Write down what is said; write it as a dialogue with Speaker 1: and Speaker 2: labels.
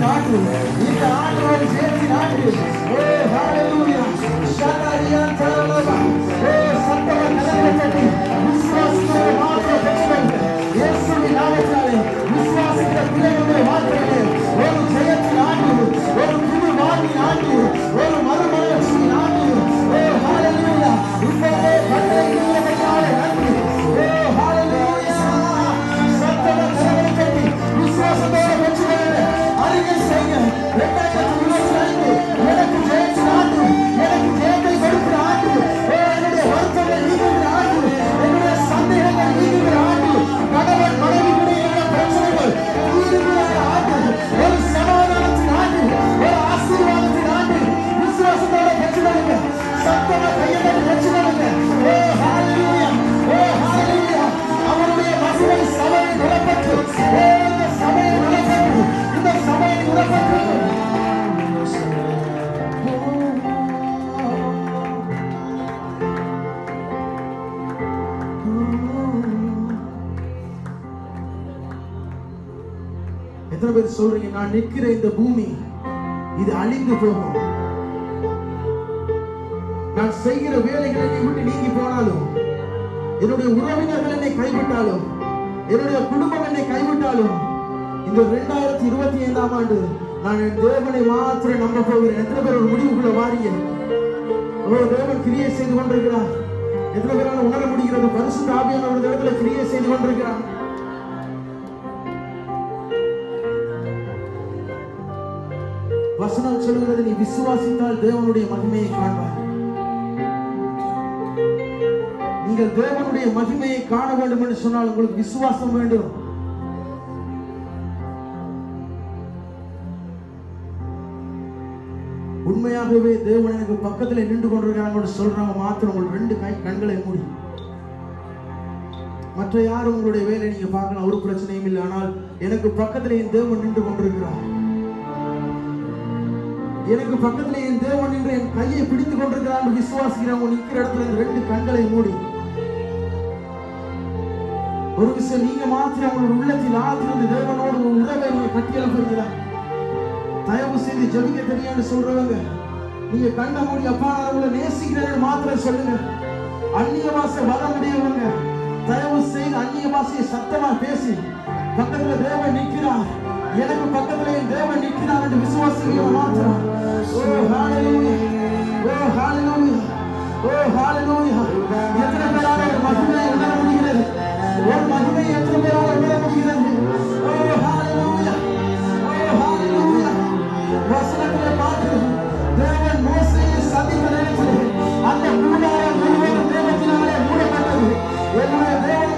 Speaker 1: நாட்டு, இந்த ஆண்டோடு சேர்த்து நாட்டு. ஓ ஹalleluya. ஷகரியா தரலவா. ஓ சத்தமா கதவை தட்டி விசுவாசத்தோட வாழ்க்கை பெற்றுக்கொள்ளுங்க. இயேசுவின் நாமத்தினாலே விசுவாசிக்கிற பிள்ளைகளுடைய வாழ்க்கையிலே ஒரு ஜெயத்தின் ஆண்டு, ஒரு புது வாழ்வின் ஆண்டு, ஒரு மறுமலர்ச்சியின் ஆண்டு. ஓ ஹalleluya. இப்போதே கட்டளை இடுகிறபடியாலே நன்றி. ஓ ஹalleluya. சத்தமா கதவை தட்டி விசுவாசத்தோட பெற்றுக்கொள்ளுங்க. அறிக்கை செய்யுங்க. 2025 எனக்கு ஜெயத்தின் ஆண்டு, எனக்கு ஜெயத்தை கொடுக்கிற ஆண்டு, என்னுடைய வருத்தங்கள் நீங்குகிற ஆண்டு, என்னுடைய சந்தேகங்கள் நீங்குகிற ஆண்டு, கணவன் மனைவிக்குடைய பிரச்சனைகள் தீருகிற ஆண்டு, ஒரு சமாதானத்தின் ஆண்டு, ஒரு ஆசீர்வாதத்தின் ஆண்டு. விசுவாசத்தோட பெற்றுக்கொள்ளுங்க. சத்தமா கையெழுத்து பெற்றுக்கொள்ளுங்க. ஓ ஹalleluya. ஓ ஹalleluya. அவருடைய மகிமை சபையை நிரப்பட்டு, இந்த சபையை நிரப்பட்டு, இந்த சபையை நிரப்பட்டு. எத்தனை பேர் சொல்றீங்க, நான் நிற்கிற இந்த பூமி இது அழிந்து போகும், நான் செய்கிற வேலைகள் என்னை விட்டு நீங்கி போனாலும், என்னுடைய உறவினர்கள் என்னை கைவிட்டாலும், என்னுடைய குடும்பம் என்னை கைவிட்டாலும், இந்த 2025ஆம் ஆண்டு நான் என் தேவனை மாத்திரம் நம்ப போகிறேன். எத்தனை பேர் ஒரு முடிவுக்குள்ள வாரீங்க? ஓ, தேவன் கிரியை செய்து கொண்டிருக்கிறார். எத்தனை பேரால உணர முடிகிறது? பரிசுத்த ஆவியானவர் ஒரு இடத்துல கிரியை செய்து கொண்டிருக்கிறார். வசனம் சொல்லுகிறது, நீ விசுவாசித்தால் தேவனுடைய மகிமையை காண்பாய். நீங்கள் தேவனுடைய மகிமையை காண வேண்டும் என்று சொன்னால் உங்களுக்கு விசுவாசம் வேண்டும். உண்மையாகவே தேவன் எனக்கு பக்கத்தில் நின்று கொண்டிருக்கிறாங்க சொல்றாங்க மாத்திரம் உங்கள் 2 கண்களை மூடி. மற்ற யாரும் உங்களுடைய வேலை நீங்க பார்க்கலாம், ஒரு பிரச்சனையும் இல்லை. ஆனால் எனக்கு பக்கத்தில் என் தேவன் நின்று கொண்டிருக்கிறார். எனக்கு பக்கத்தில் என் தேவன் நின்று என் கையை பிடித்துக் கொண்டிருக்கிறார் விசுவாசிக்கிறவங்க நிற்கிற இடத்துல 2 கண்களை மூடி ஒரு விஷயம் நீங்க மாத்திரம் உங்களுடைய உள்ளத்தில் ஆத்திருந்து தேவனோடு உறவை நீங்க கட்டியெழுப்புறீங்களா? தயவு செய்து ஜெபிக்க தெரியான்னு சொல்றவங்க நீங்க கண்ண மூடி அப்பா நான் உங்களை நேசிக்கிறேன்னு மாத்திரம் சொல்லுங்க. அந்நிய பாஷை வர முடியவங்க தயவு செய்து அந்நிய பாஷையை சத்தமா பேசி பக்கத்துல தேவன் நிற்கிறார், எனக்கு பக்கத்துல என் தேவன் நிற்கிறார் என்று விசுவாசிக்கிற மாத்திரம். ஓ ஹalleluya. ஓ ஹalleluya. ஓ ஹalleluya. எத்தனை பேரால ஒரு மகிமையை உணர முடிகிறது? ஒரு மகிமை எத்தனை பேரால உணர முடிகிறது? ஓ ஹalleluya. ஓ ஹalleluya. வசனத்திலே பார்க்கிறோம், தேவன் மோசேயை சந்தித்த நேரத்தில் அந்த கூடாரம் முழுவதும் தேவத்தினாலே மூடப்பட்டது. என்னுடைய தேவன்